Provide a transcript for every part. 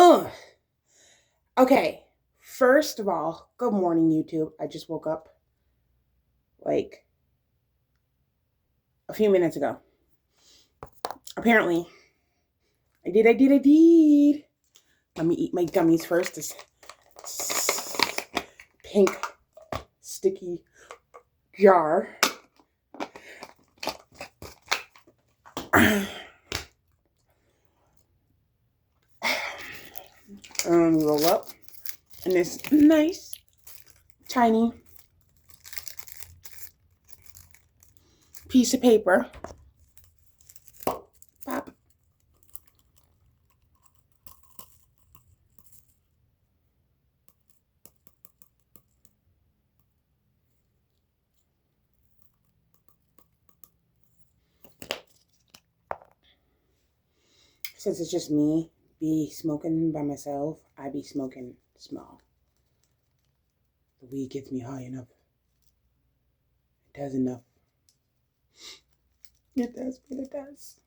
Ugh. Okay. First of all, good morning, YouTube. I just woke up like a few minutes ago. Apparently, I did. Let me eat my gummies first. This pink sticky jar. Roll up in this nice, tiny piece of paper. Pop. Since it's just me be smoking by myself, I be smoking small. The weed gets me high enough. It does enough. It does what it does.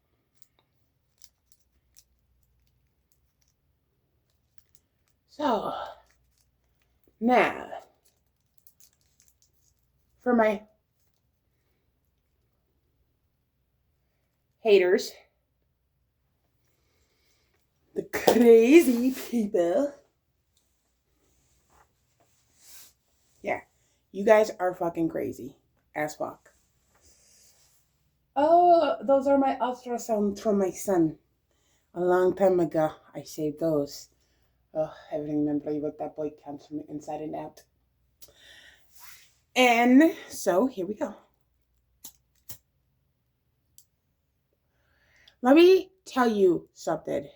So, now, for my haters, the crazy people. Yeah, you guys are fucking crazy as fuck. Oh, those are my ultrasounds from my son. A long time ago, I saved those. Oh, everything mentally with that boy comes from inside and out. And so here we go. Let me tell you something.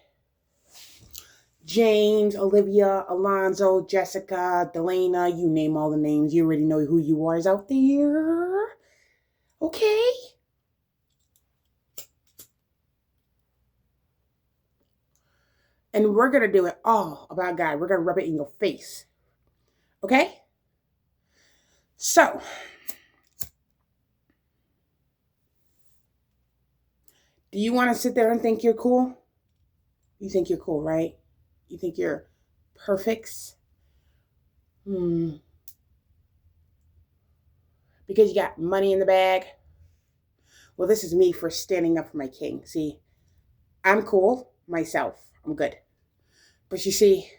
James, Olivia, Alonzo, Jessica, Delana, you name all the names. You already know who you are is out there. Okay? And we're going to do it all about God. We're going to rub it in your face. Okay? So, do you want to sit there and think you're cool? You think you're cool, right? You think you're perfect? Because you got money in the bag? Well, this is me for standing up for my king. See, I'm cool myself. I'm good. But you see,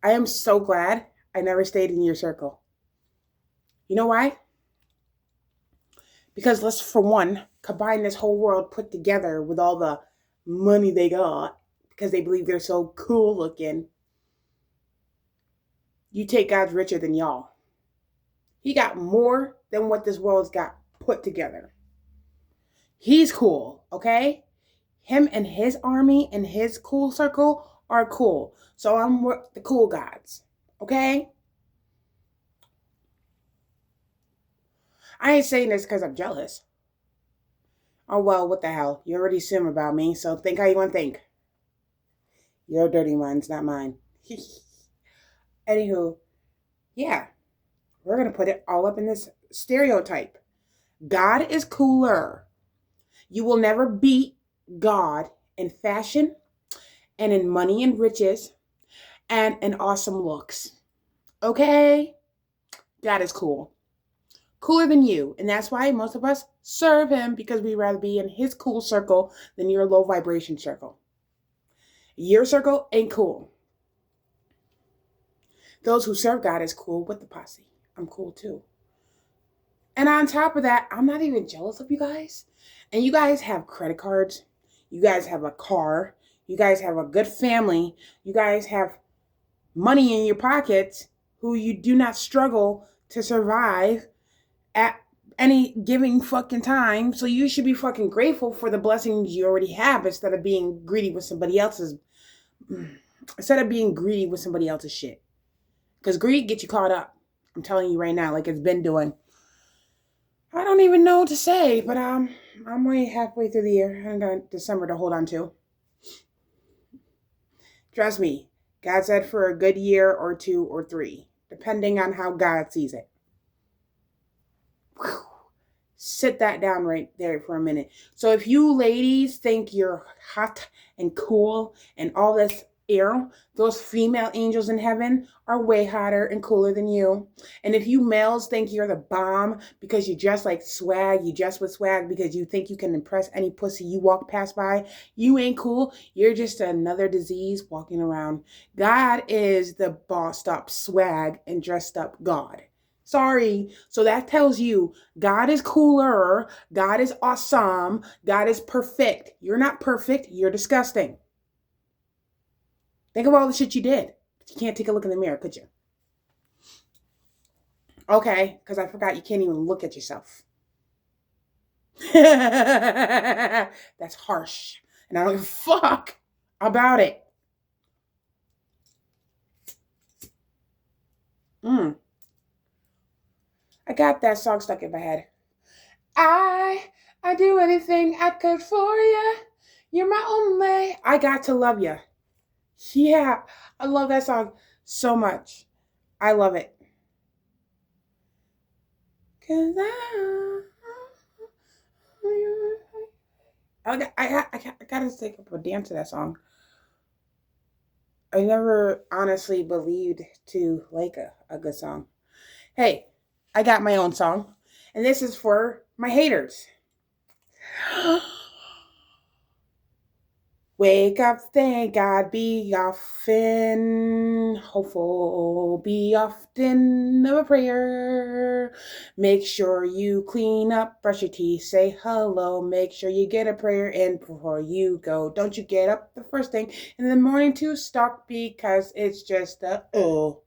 I am so glad I never stayed in your circle. You know why? Because let's, for one, combine this whole world put together with all the money they got because they believe they're so cool looking. You take God's richer than y'all. He got more than what this world's got put together. He's cool, okay? Him and his army and his cool circle are cool. So I'm the cool gods, okay? I ain't saying this because I'm jealous. Oh, well, what the hell? You already assume about me, so think how you want to think. Your dirty ones, not mine. Anywho, yeah, we're going to put it all up in this stereotype. God is cooler. You will never beat God in fashion and in money and riches and in awesome looks. Okay? God is cool. Cooler than you. And that's why most of us serve him because we'd rather be in his cool circle than your low vibration circle. Your circle ain't cool. Those who serve God is cool with the posse. I'm cool too. And on top of that, I'm not even jealous of you guys. And you guys have credit cards. You guys have a car. You guys have a good family. You guys have money in your pockets who you do not struggle to survive at any giving fucking time. So you should be fucking grateful for the blessings you already have instead of being greedy with somebody else's shit. Because greed gets you caught up. I'm telling you right now, like it's been doing. I don't even know what to say, but I'm way halfway through the year. I got December to hold on to. Trust me, God said for a good year or 2 or 3, depending on how God sees it. Whew. Sit that down right there for a minute. So if you ladies think you're hot and cool and all this air, those female angels in heaven are way hotter and cooler than you. And if you males think you're the bomb because you dress like swag, you dress with swag because you think you can impress any pussy you walk past by, you ain't cool. You're just another disease walking around. God is the bossed up swag and dressed up God. Sorry. So that tells you God is cooler. God is awesome. God is perfect. You're not perfect. You're disgusting. Think of all the shit you did. You can't take a look in the mirror, could you? Okay, because I forgot you can't even look at yourself. That's harsh. And I don't give a fuck about it. I got that song stuck in my head. I do anything I could for you. You're my only. I got to love you. Yeah, I love that song so much. I love it. Cause I gotta take up a dance to that song. I never honestly believed to like a good song. Hey, I got my own song, and this is for my haters. Wake up, thank God, be often hopeful, be often of a prayer. Make sure you clean up, brush your teeth, say hello. Make sure you get a prayer in before you go. Don't you get up the first thing in the morning to stalk because it's just a oh.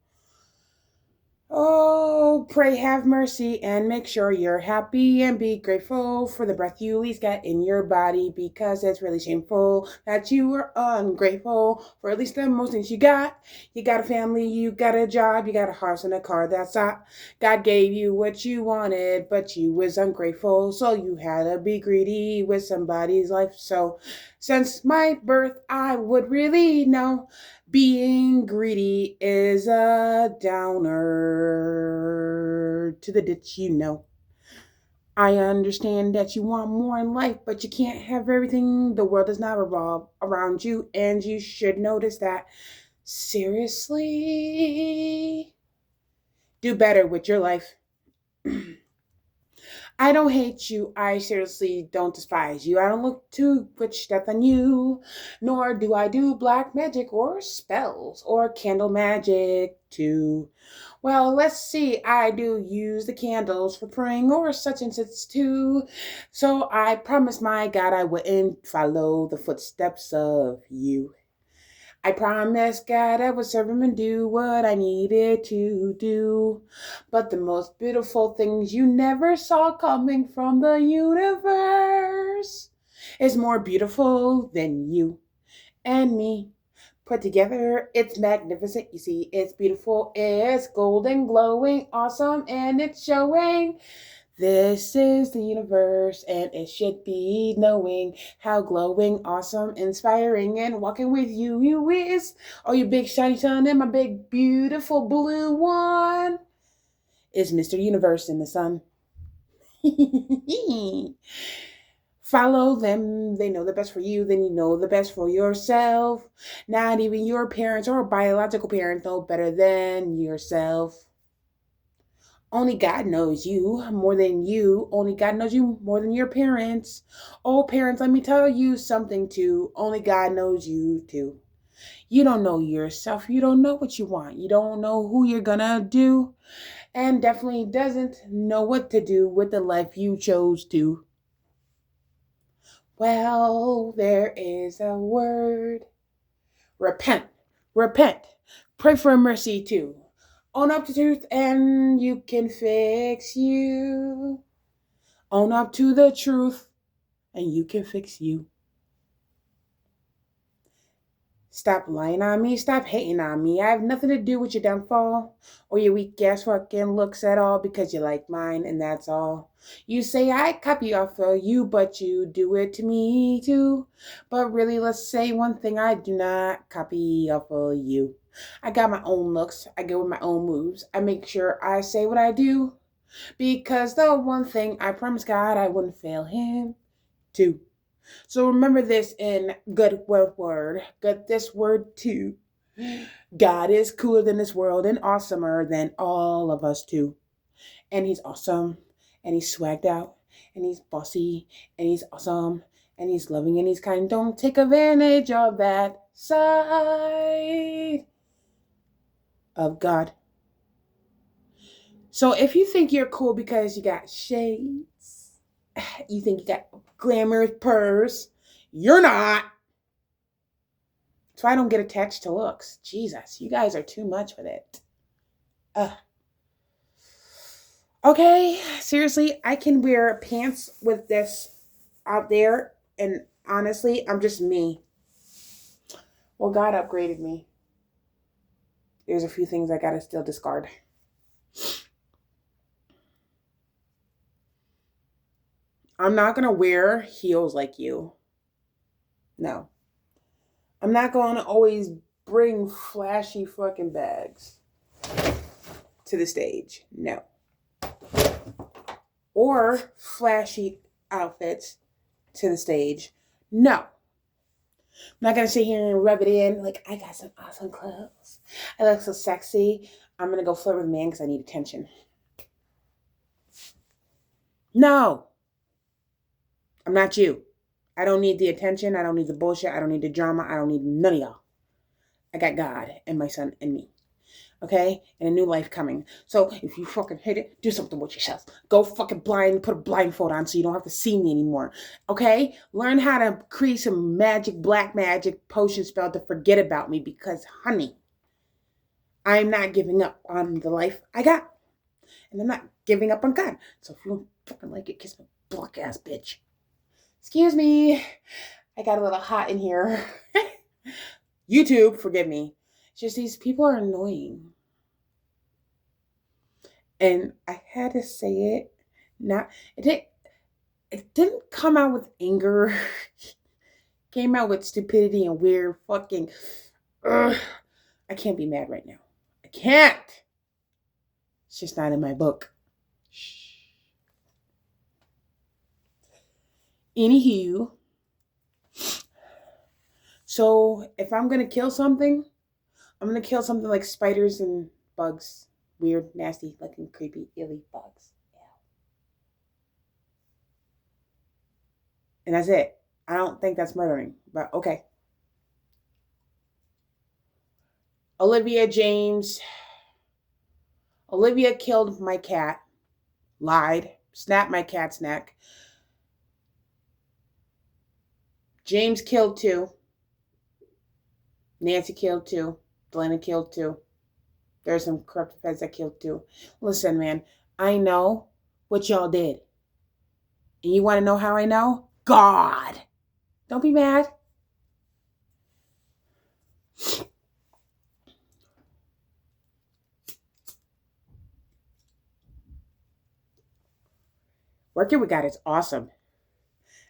Oh, pray have mercy and make sure you're happy and be grateful for the breath you at least get in your body because it's really shameful that you are ungrateful for at least the most things you got. You got a family, you got a job, you got a house and a car. That's not. God gave you what you wanted, but you was ungrateful, so you had to be greedy with somebody's life. So since my birth, I would really know being greedy is a downer to the ditch, you know. I understand that you want more in life, but you can't have everything. The world does not revolve around you, and you should notice that. Seriously? Do better with your life. I don't hate you. I seriously don't despise you. I don't look to put death on you. Nor do I do black magic or spells or candle magic too. Well, let's see. I do use the candles for praying or such and such too. So I promised my God I wouldn't follow the footsteps of you. I promised God I would serve him and do what I needed to do. But the most beautiful things you never saw coming from the universe is more beautiful than you and me. Put together, it's magnificent. You see, it's beautiful, it's golden, glowing, awesome, and it's showing. This is the universe, and it should be knowing how glowing, awesome, inspiring, and walking with you is. Oh, you big shiny sun and my big beautiful blue one is Mr. Universe in the sun. Follow them. They know the best for you. Then you know the best for yourself. Not even your parents or biological parents know better than yourself. Only God knows you more than you. Only God knows you more than your parents. Oh, parents, let me tell you something too. Only God knows you too. You don't know yourself. You don't know what you want. You don't know who you're gonna do. And definitely doesn't know what to do with the life you chose to. Well, there is a word. Repent. Repent. Pray for mercy too. Own up to truth and you can fix you. Own up to the truth and you can fix you. Stop lying on me. Stop hating on me. I have nothing to do with your downfall or your weak ass fucking looks at all because you like mine and that's all. You say I copy off of you, but you do it to me too. But really, let's say one thing, I do not copy off of you. I got my own looks. I go with my own moves. I make sure I say what I do. Because the one thing I promised God I wouldn't fail him to. So remember this in good word. Get this word too. God is cooler than this world and awesomer than all of us too. And he's awesome. And he's swagged out. And he's bossy. And he's awesome. And he's loving and he's kind. Don't take advantage of that side of God. So if you think you're cool because you got shades, you think you got a glamorous purse, you're not. So I don't get attached to looks. Jesus, you guys are too much with it. Okay, seriously, I can wear pants with this out there, and honestly, I'm just me. Well, God upgraded me. There's a few things I gotta still discard. I'm not gonna wear heels like you. No. I'm not gonna always bring flashy fucking bags to the stage. No. Or flashy outfits to the stage. No. I'm not going to sit here and rub it in like, I got some awesome clothes. I look so sexy. I'm going to go flirt with a man because I need attention. No. I'm not you. I don't need the attention. I don't need the bullshit. I don't need the drama. I don't need none of y'all. I got God and my son and me. Okay? And a new life coming. So if you fucking hate it, do something with yourself. Go fucking blind, put a blindfold on so you don't have to see me anymore. Okay? Learn how to create some magic, black magic potion spell to forget about me because, honey, I'm not giving up on the life I got. And I'm not giving up on God. So if you don't fucking like it, kiss my black ass bitch. Excuse me. I got a little hot in here. YouTube, forgive me. It's just these people are annoying. And I had to say it. It didn't come out with anger. Came out with stupidity and weird fucking. I can't be mad right now. I can't. It's just not in my book. Shh. Anywho. So if I'm gonna kill something, I'm gonna kill something like spiders and bugs. Weird, nasty, looking, creepy, illy bugs. Yeah. And that's it. I don't think that's murdering, but okay. Olivia James. Olivia killed my cat. Lied. Snapped my cat's neck. James killed 2. Nancy killed 2. Delana killed 2. There's some corrupt feds that killed 2. Listen, man, I know what y'all did. And you want to know how I know? God. Don't be mad. Working with God is awesome.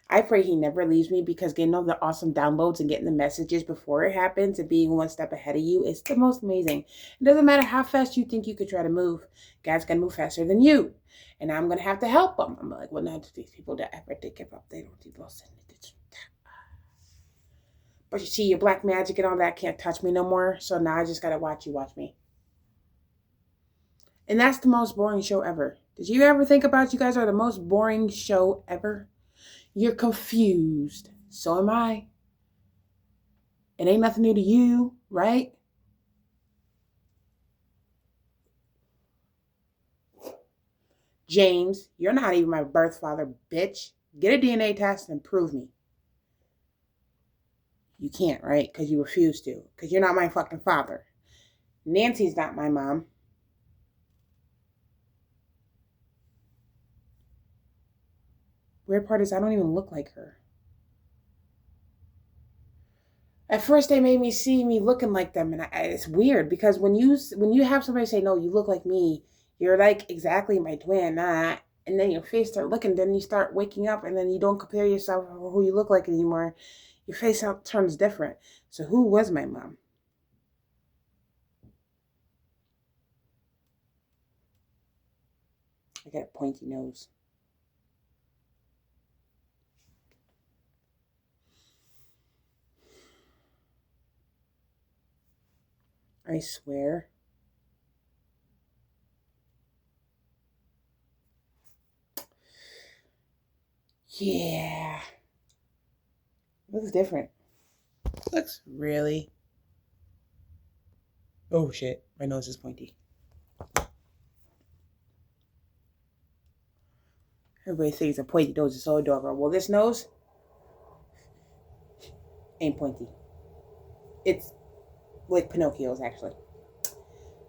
I pray he never leaves me because getting all the awesome downloads and getting the messages before it happens and being one step ahead of you is the most amazing. It doesn't matter how fast you think you could try to move. God's going to move faster than you. And I'm going to have to help them. I'm like, well, no, these people that ever they give up, they don't do those things. But you see, your black magic and all that can't touch me no more. So now I just got to watch you watch me. And that's the most boring show ever. Did you ever think about you guys are the most boring show ever? You're confused. So am I. It ain't nothing new to you, right? James, you're not even my birth father, bitch. Get a DNA test and prove me. You can't, right? Because you refuse to. Because you're not my fucking father. Nancy's not my mom. Weird part is I don't even look like her. At first, they made me see me looking like them, and it's weird because when you have somebody say, "No, you look like me," you're like exactly my twin, and then your face start looking, then you start waking up, and then you don't compare yourself to who you look like anymore. Your face out turns different. So who was my mom? I got a pointy nose. I swear. Yeah. Looks different. Looks really. Oh shit. My nose is pointy. Everybody thinks a pointy nose is so adorable. Well, this nose ain't pointy. It's like Pinocchio's, actually.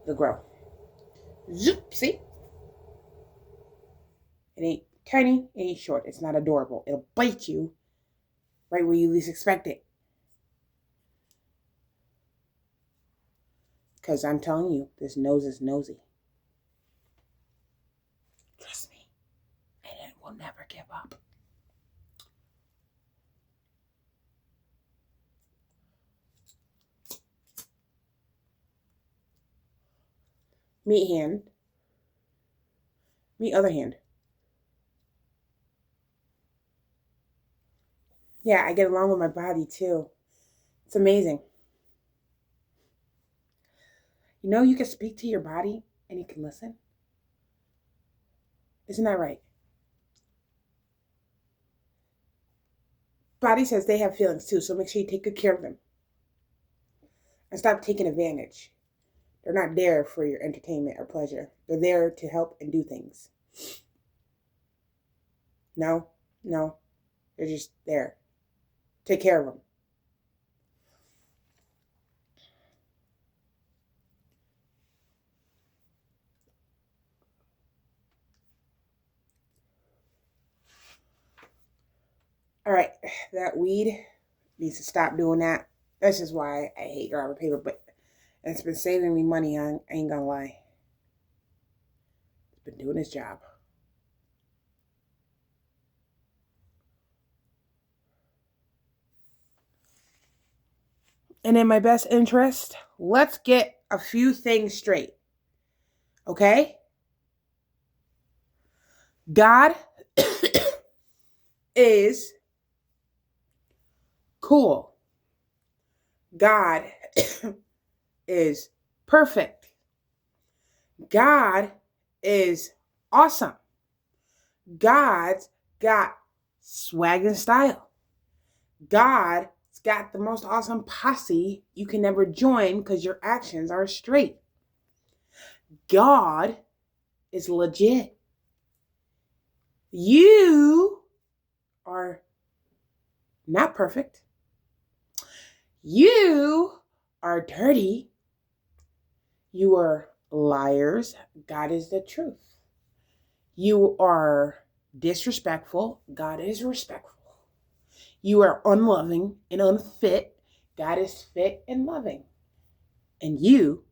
It'll grow. Zoop, see? It ain't tiny, it ain't short. It's not adorable. It'll bite you right where you least expect it. Because I'm telling you, this nose is nosy. Trust me. And it will never give up. Meet hand. Meet other hand. Yeah, I get along with my body too. It's amazing. You know, you can speak to your body and you can listen. Isn't that right? Body says they have feelings too, so make sure you take good care of them. And stop taking advantage. They're not there for your entertainment or pleasure. They're there to help and do things. No. They're just there. Take care of them. All right, that weed needs to stop doing that. That's just why I hate garbage paper, but it's been saving me money. I ain't gonna lie. It's been doing its job. And in my best interest, let's get a few things straight. Okay? God is cool. God is perfect. God is awesome. God's got swag and style. God's got the most awesome posse you can never join because your actions are straight. God is legit. You are not perfect. You are dirty. You are liars. God is the truth. You are disrespectful. God is respectful. You are unloving and unfit. God is fit and loving. And you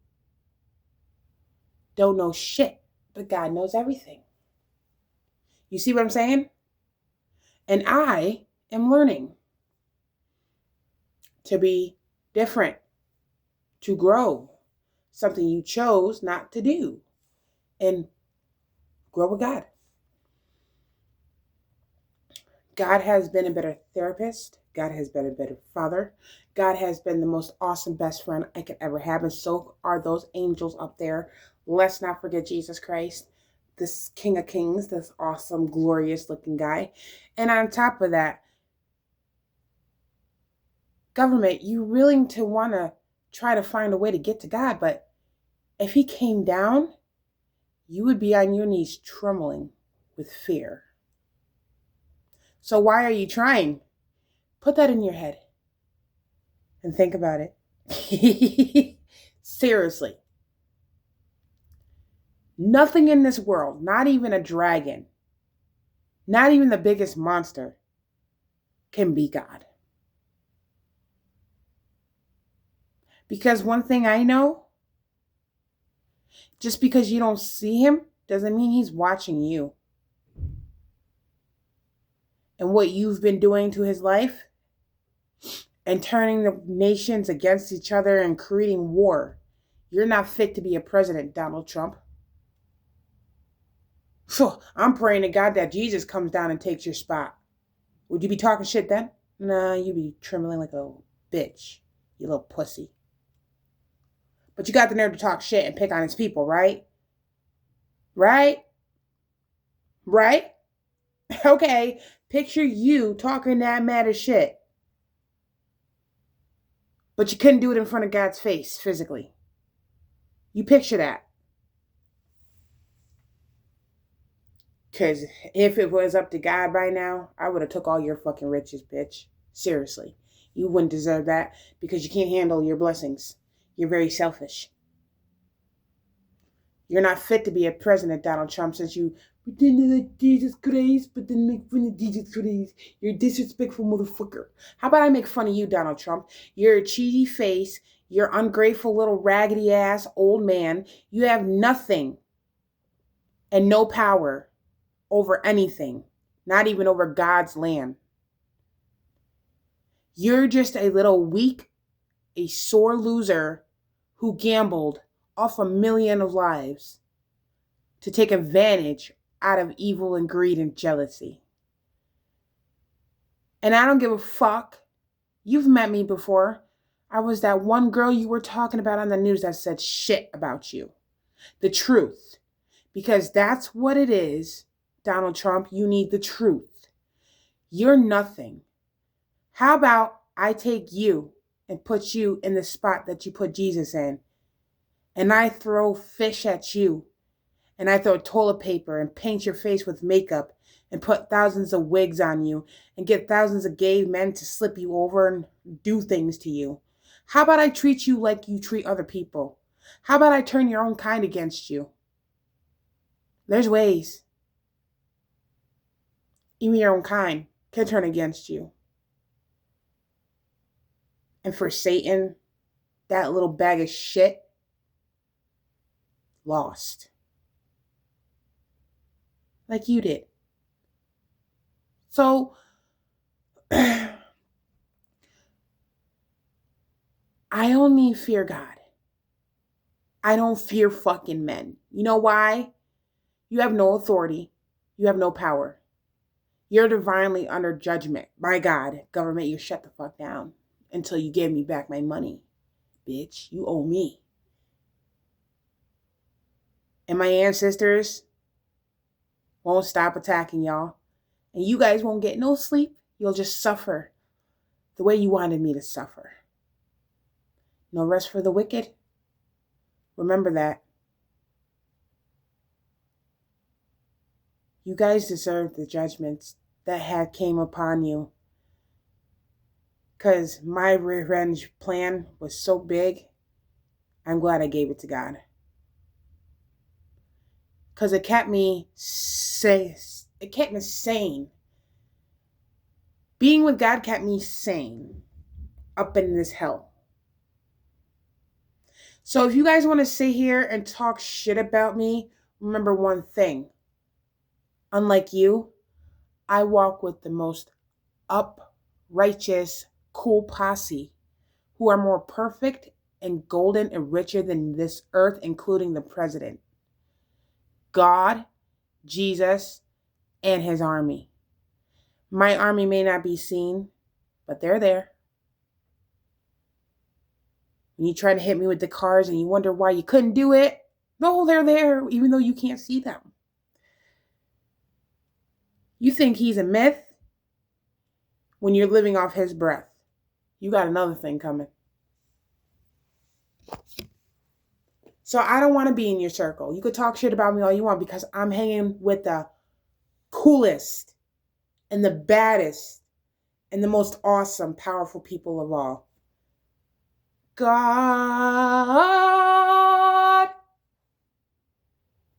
don't know shit, but God knows everything. You see what I'm saying? And I am learning to be different, to grow, something you chose not to do, and grow with God. God has been a better therapist. God has been a better father. God has been the most awesome best friend I could ever have. And so are those angels up there. Let's not forget Jesus Christ, this King of Kings, this awesome, glorious looking guy. And on top of that, government, you're willing to want to try to find a way to get to God. But if he came down, you would be on your knees trembling with fear. So why are you trying? Put that in your head and think about it. Seriously. Nothing in this world, not even a dragon, not even the biggest monster, can be God. Because one thing I know, just because you don't see him doesn't mean he's watching you. And what you've been doing to his life and turning the nations against each other and creating war. You're not fit to be a president, Donald Trump. I'm praying to God that Jesus comes down and takes your spot. Would you be talking shit then? Nah, you'd be trembling like a bitch, you little pussy. But you got the nerve to talk shit and pick on his people, right? Right? Right? Okay, picture you talking that mad as shit. But you couldn't do it in front of God's face physically. You picture that. Because if it was up to God by now, I would have took all your fucking riches, bitch. Seriously. You wouldn't deserve that because you can't handle your blessings. You're very selfish. You're not fit to be a president, Donald Trump, since you pretended like Jesus Christ, but then make fun of Jesus Christ. You're a disrespectful motherfucker. How about I make fun of you, Donald Trump? You're a cheesy face. You're ungrateful little raggedy ass old man. You have nothing and no power over anything, not even over God's land. You're just a little weak, a sore loser who gambled off 1,000,000 of lives to take advantage out of evil and greed and jealousy. And I don't give a fuck. You've met me before. I was that one girl you were talking about on the news that said shit about you. The truth. Because that's what it is, Donald Trump. You need the truth. You're nothing. How about I take you and put you in the spot that you put Jesus in? And I throw fish at you. And I throw toilet paper and paint your face with makeup and put thousands of wigs on you and get thousands of gay men to slip you over and do things to you. How about I treat you like you treat other people? How about I turn your own kind against you? There's ways. Even your own kind can turn against you. And for Satan, that little bag of shit, lost. Like you did. So, I only fear God. I don't fear fucking men. You know why? You have no authority. You have no power. You're divinely under judgment by God. Government, you shut the fuck down until you give me back my money. Bitch, you owe me. And my ancestors won't stop attacking y'all. And you guys won't get no sleep. You'll just suffer the way you wanted me to suffer. No rest for the wicked. Remember that. You guys deserve the judgments that had came upon you. Because my revenge plan was so big, I'm glad I gave it to God. Because it kept me sane. Being with God kept me sane up in this hell. So if you guys want to sit here and talk shit about me, remember one thing. Unlike you, I walk with the most uprighteous, cool posse who are more perfect and golden and richer than this earth, including the president, God, Jesus, and his army. My army may not be seen, but they're there. When you try to hit me with the cars and you wonder why you couldn't do it, no, they're there, even though you can't see them. You think he's a myth when you're living off his breath. You got another thing coming. So I don't want to be in your circle. You could talk shit about me all you want because I'm hanging with the coolest and the baddest and the most awesome, powerful people of all. God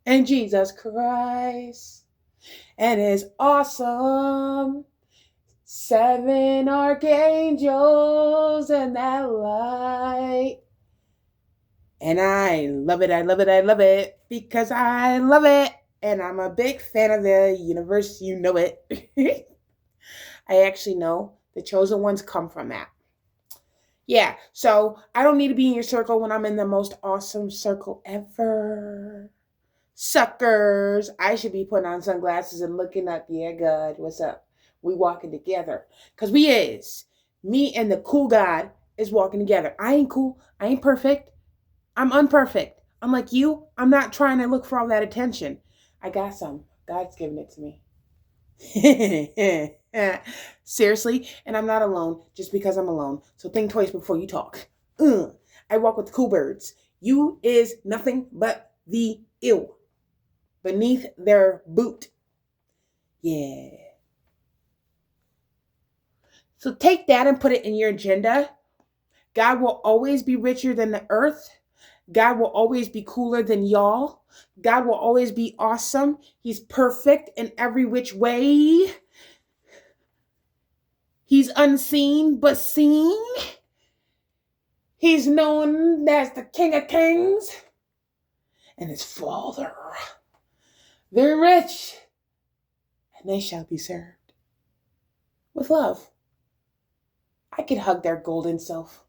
and Jesus Christ and his awesome 7 archangels and that light. And I love it, I love it, I love it, because I love it. And I'm a big fan of the universe, you know it. I actually know the chosen ones come from that. Yeah, so I don't need to be in your circle when I'm in the most awesome circle ever. Suckers. I should be putting on sunglasses and looking up. Yeah, God, what's up? We walking together. Because we is. Me and the cool God is walking together. I ain't cool. I ain't perfect. I'm unperfect. I'm like you. I'm not trying to look for all that attention. I got some. God's giving it to me. Seriously, and I'm not alone just because I'm alone. So think twice before you talk. I walk with the cool birds. You is nothing but the ill beneath their boot. Yeah. So take that and put it in your agenda. God will always be richer than the earth. God will always be cooler than y'all. God will always be awesome. He's perfect in every which way. He's unseen but seen. He's known as the King of Kings and his Father. They're rich and they shall be served with love. I could hug their golden self.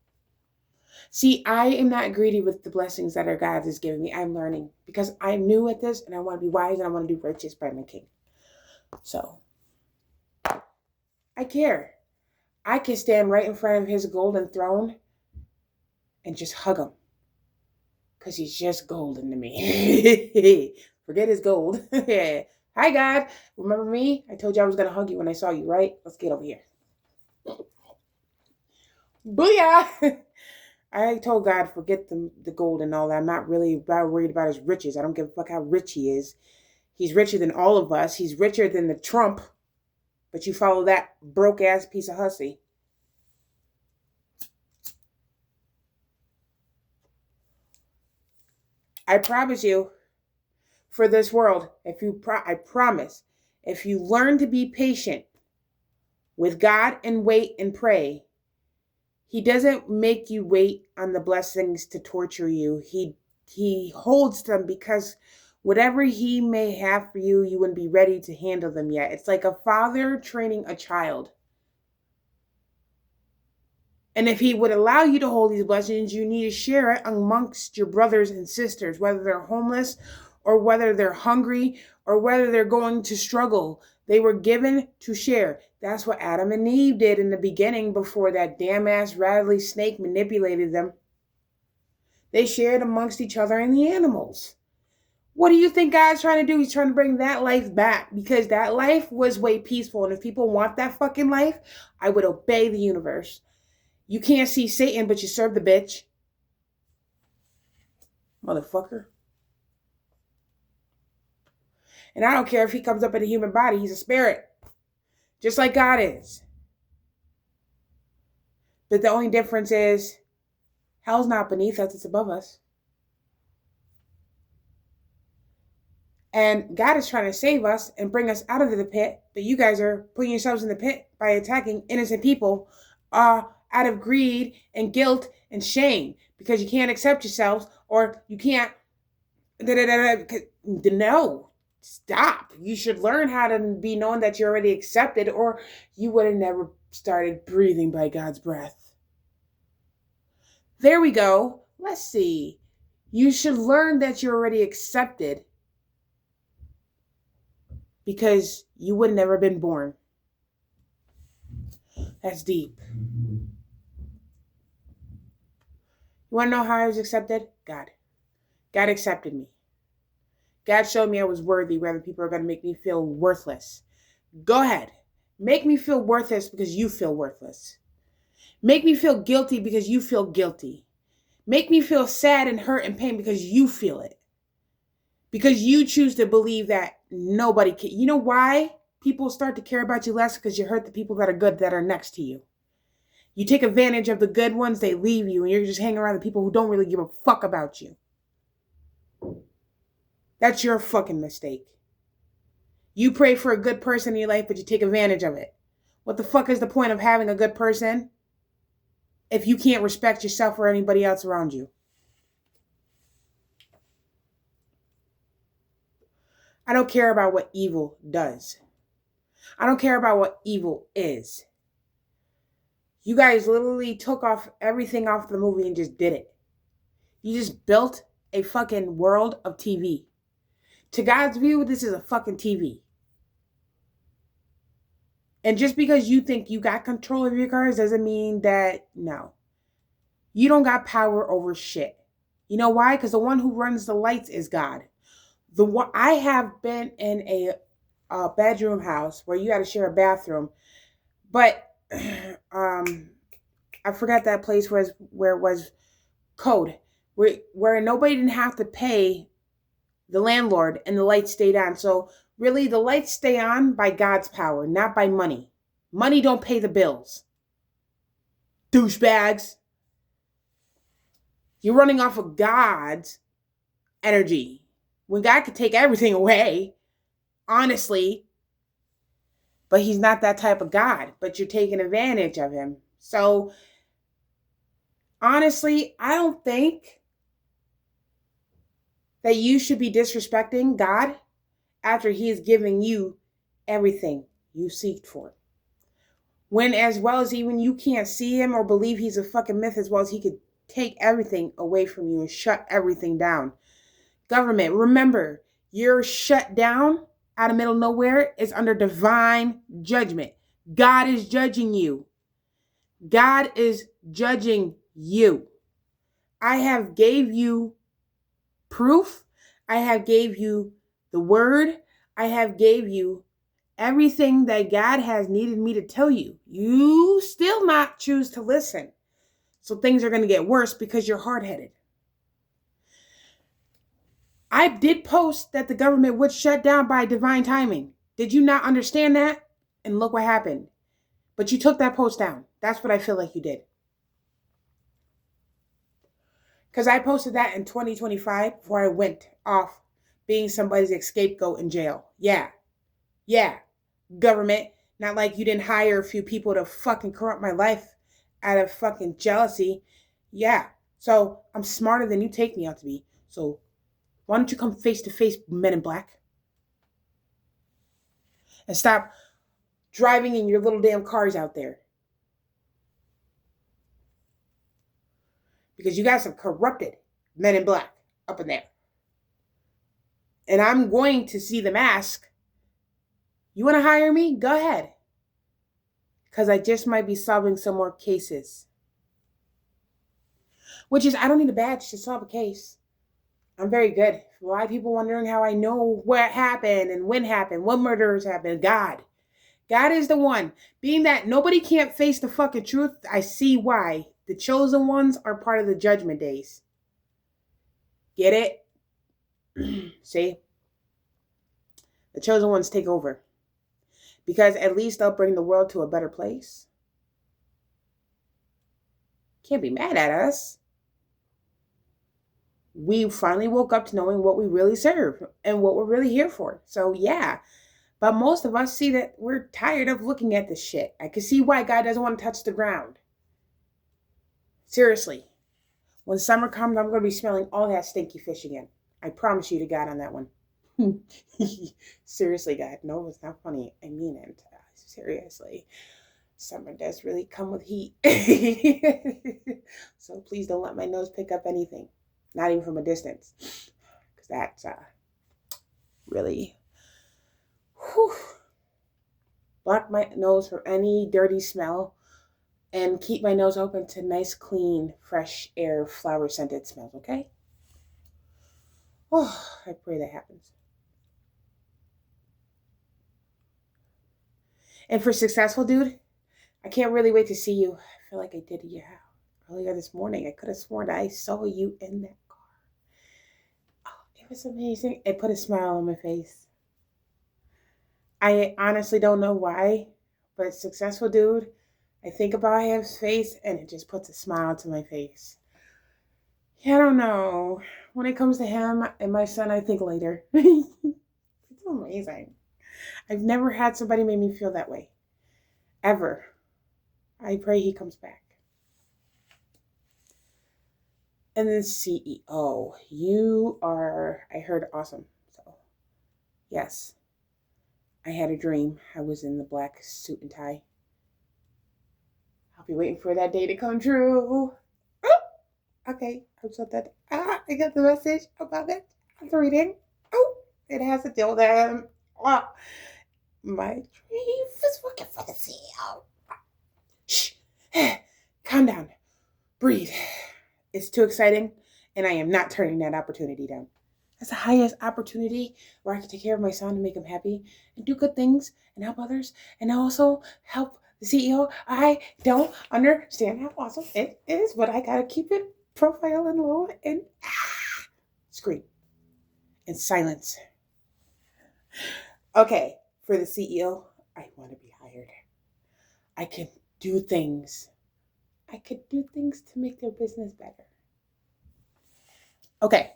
See, I am not greedy with the blessings that our God is giving me. I'm learning because I'm new at this and I want to be wise and I want to do riches by my King. So, I care. I can stand right in front of his golden throne and just hug him. Because he's just golden to me. Forget his gold. Hi, God. Remember me? I told you I was going to hug you when I saw you, right? Let's get over here. Booyah! I told God, forget the gold and all that. I'm not really worried about his riches. I don't give a fuck how rich he is. He's richer than all of us. He's richer than the Trump. But you follow that broke-ass piece of hussy. I promise you, for this world, I promise, if you learn to be patient with God and wait and pray, he doesn't make you wait on the blessings to torture you. He holds them because whatever he may have for you, you wouldn't be ready to handle them yet. It's like a father training a child. And if he would allow you to hold these blessings, you need to share it amongst your brothers and sisters, whether they're homeless or whether they're hungry or whether they're going to struggle. They were given to share. That's what Adam and Eve did in the beginning before that damn ass rattly snake manipulated them. They shared amongst each other and the animals. What do you think God's trying to do? He's trying to bring that life back because that life was way peaceful. And if people want that fucking life, I would obey the universe. You can't see Satan, but you serve the bitch. Motherfucker. And I don't care if he comes up in a human body. He's a spirit. Just like God is. But the only difference is hell's not beneath us. It's above us. And God is trying to save us and bring us out of the pit. But you guys are putting yourselves in the pit by attacking innocent people out of greed and guilt and shame. Because you can't accept yourselves or you can't... No. Stop. You should learn how to be known that you're already accepted or you would have never started breathing by God's breath. There we go. Let's see. You should learn that you're already accepted because you would have never been born. That's deep. You want to know how I was accepted? God. God accepted me. God showed me I was worthy, whether people are going to make me feel worthless. Go ahead. Make me feel worthless because you feel worthless. Make me feel guilty because you feel guilty. Make me feel sad and hurt and pain because you feel it. Because you choose to believe that nobody can. You know why people start to care about you less? Because you hurt the people that are good that are next to you. You take advantage of the good ones, they leave you, and you're just hanging around the people who don't really give a fuck about you. That's your fucking mistake. You pray for a good person in your life, but you take advantage of it. What the fuck is the point of having a good person if you can't respect yourself or anybody else around you? I don't care about what evil does. I don't care about what evil is. You guys literally took off everything off the movie and just did it. You just built a fucking world of TV. To God's view, this is a fucking TV. And just because you think you got control of your cars doesn't mean that, no. You don't got power over shit. You know why? Because the one who runs the lights is God. I have been in a bedroom house where you got to share a bathroom, but I forgot that place where it was code, where nobody didn't have to pay the landlord and the lights stayed on. So really, the lights stay on by God's power, not by money. Money don't pay the bills. Douchebags. You're running off of God's energy. When God could take everything away, honestly, but he's not that type of God, but you're taking advantage of him. So, honestly, I don't think that you should be disrespecting God after he is giving you everything you seek for. When as well as even you can't see him or believe he's a fucking myth, as well as he could take everything away from you and shut everything down. Government, remember, you're shut down out of middle of nowhere is under divine judgment. God is judging you. God is judging you. I have gave you proof. I have gave you the word. I have gave you everything that God has needed me to tell you. You still not choose to listen. So things are going to get worse because you're hard-headed. I did post that the government would shut down by divine timing. Did you not understand that? And look what happened. But you took that post down. That's what I feel like you did. Because I posted that in 2025 before I went off being somebody's scapegoat in jail. Yeah. Government. Not like you didn't hire a few people to fucking corrupt my life out of fucking jealousy. Yeah. So I'm smarter than you take me out to be. So why don't you come face to face, Men in Black? And stop driving in your little damn cars out there. Because you got some corrupted Men in Black up in there. And I'm going to see the mask. You want to hire me? Go ahead. Because I just might be solving some more cases. Which is, I don't need a badge to solve a case. I'm very good. A lot of people wondering how I know what happened and when happened, what murders happened. God. God is the one. Being that nobody can't face the fucking truth, I see why. The chosen ones are part of the judgment days. Get it? See? The chosen ones take over. Because at least they'll bring the world to a better place. Can't be mad at us. We finally woke up to knowing what we really serve and what we're really here for. So yeah. But most of us see that we're tired of looking at this shit. I can see why God doesn't want to touch the ground. Seriously. When summer comes, I'm going to be smelling all that stinky fish again. I promise you to God on that one. Seriously, God. No, it's not funny. I mean it. Seriously. Summer does really come with heat. So please don't let my nose pick up anything. Not even from a distance. Because that's really... Whew. Block my nose from any dirty smell. And keep my nose open to nice, clean, fresh air, flower-scented smells, okay? Oh, I pray that happens. And for successful, dude, I can't really wait to see you. I feel like I did earlier this morning. I could have sworn I saw you in that car. Oh, it was amazing. It put a smile on my face. I honestly don't know why, but successful, dude, I think about his face and it just puts a smile to my face. Yeah, I don't know. When it comes to him and my son, I think later. It's amazing. I've never had somebody make me feel that way. Ever. I pray he comes back. And then CEO. You are, I heard, awesome. So, yes. I had a dream. I was in the black suit and tie. I'll be waiting for that day to come true. Oh, okay. I got the message about it. I'm reading. Oh, It has to deal with them. Oh, my dream is working for the CEO. Shh. Calm down. Breathe. It's too exciting, and I am not turning that opportunity down. That's the highest opportunity where I can take care of my son and make him happy and do good things and help others and also help the CEO. I don't understand how awesome it is, but I gotta keep it profile and low and scream in silence. Okay, for the CEO, I want to be hired. I can do things. I could do things to make their business better. Okay.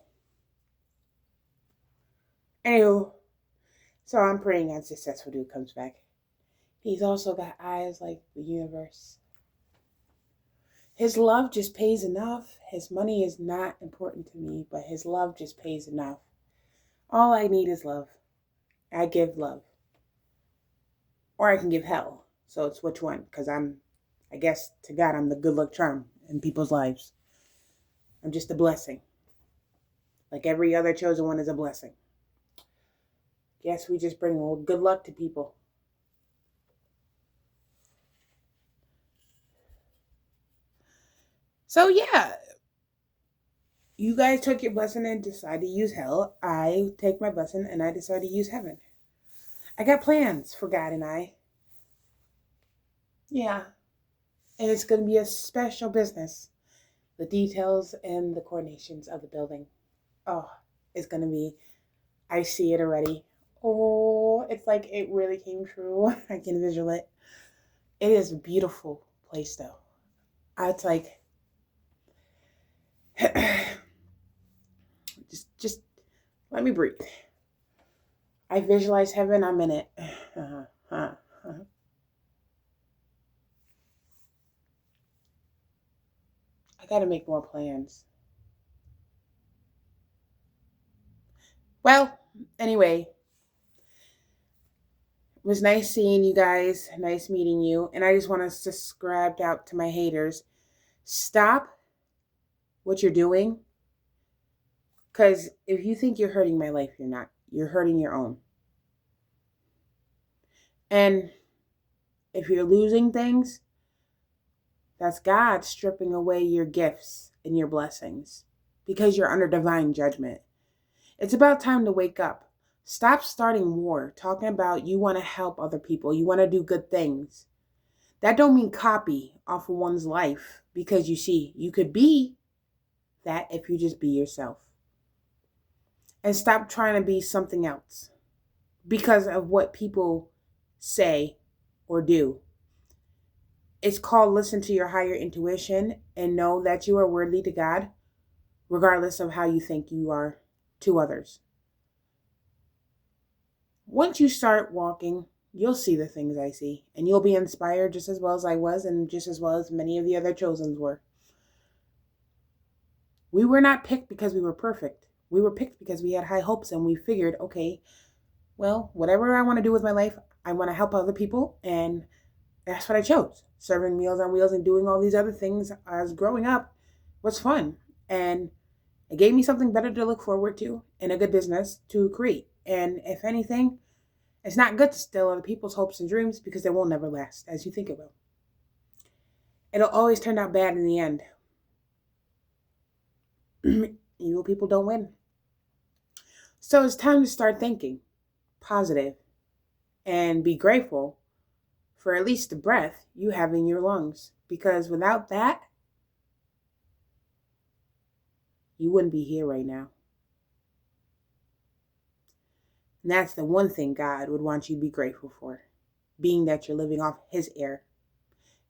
Anywho, so I'm praying that successful dude comes back. He's also got eyes like the universe. His love just pays enough. His money is not important to me, but his love just pays enough. All I need is love. I give love. Or I can give hell. So it's which one? Because I guess to God, I'm the good luck charm in people's lives. I'm just a blessing. Like every other chosen one is a blessing. Yes, we just bring good luck to people. So yeah, you guys took your blessing and decided to use hell. I take my blessing and I decide to use heaven. I got plans for God and I. Yeah. And it's going to be a special business. The details and the coordinations of the building. Oh, it's going to be, I see it already. Oh, it's like it really came true. I can visual it. It is a beautiful place though. It's like, just let me breathe. I visualize heaven. I'm in it. I got to make more plans. Well, anyway, it was nice seeing you guys. Nice meeting you. And I just want to subscribe out to my haters. Stop what you're doing. Because if you think you're hurting my life, you're not. You're hurting your own. And if you're losing things, that's God stripping away your gifts and your blessings because you're under divine judgment. It's about time to wake up. Stop starting war, talking about you want to help other people, you want to do good things. That don't mean copy off of one's life because you see, you could be that if you just be yourself. And stop trying to be something else because of what people say or do. It's called listen to your higher intuition and know that you are worthy to God, regardless of how you think you are to others. Once you start walking, you'll see the things I see, and you'll be inspired just as well as I was, and just as well as many of the other chosens were. We were not picked because we were perfect. We were picked because we had high hopes, and we figured, okay, well, whatever I want to do with my life, I want to help other people, and that's what I chose. Serving Meals on Wheels and doing all these other things as growing up was fun, and it gave me something better to look forward to and a good business to create. And if anything, it's not good to steal other people's hopes and dreams because they will never last as you think it will. It'll always turn out bad in the end. Evil people don't win. So it's time to start thinking positive and be grateful for at least the breath you have in your lungs. Because without that, you wouldn't be here right now. And that's the one thing God would want you to be grateful for, being that you're living off His air,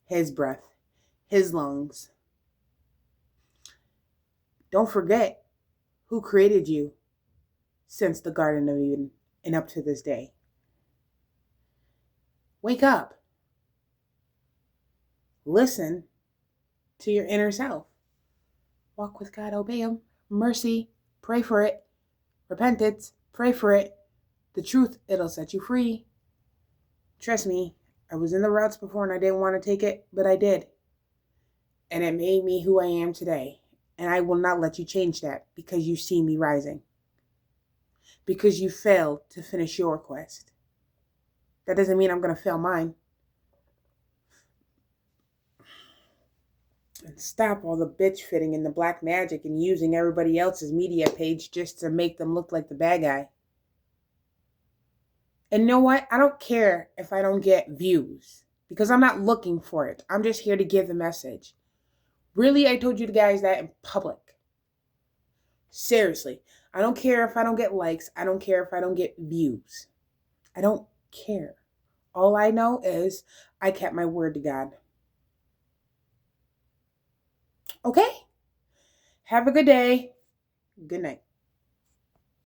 His breath, His lungs. Don't forget who created you since the Garden of Eden and up to this day. Wake up. Listen to your inner self. Walk with God, obey Him. Mercy, pray for it. Repentance, pray for it. The truth, it'll set you free. Trust me, I was in the routes before and I didn't want to take it, but I did. And it made me who I am today. And I will not let you change that because you see me rising. because you failed to finish your quest. That doesn't mean I'm going to fail mine. And stop all the bitch fitting and the black magic and using everybody else's media page just to make them look like the bad guy. And you know what? I don't care if I don't get views because I'm not looking for it. I'm just here to give the message. Really, I told you guys that in public. Seriously. I don't care if I don't get likes. I don't care if I don't get views. I don't care. All I know is I kept my word to God. Okay? Have a good day. Good night.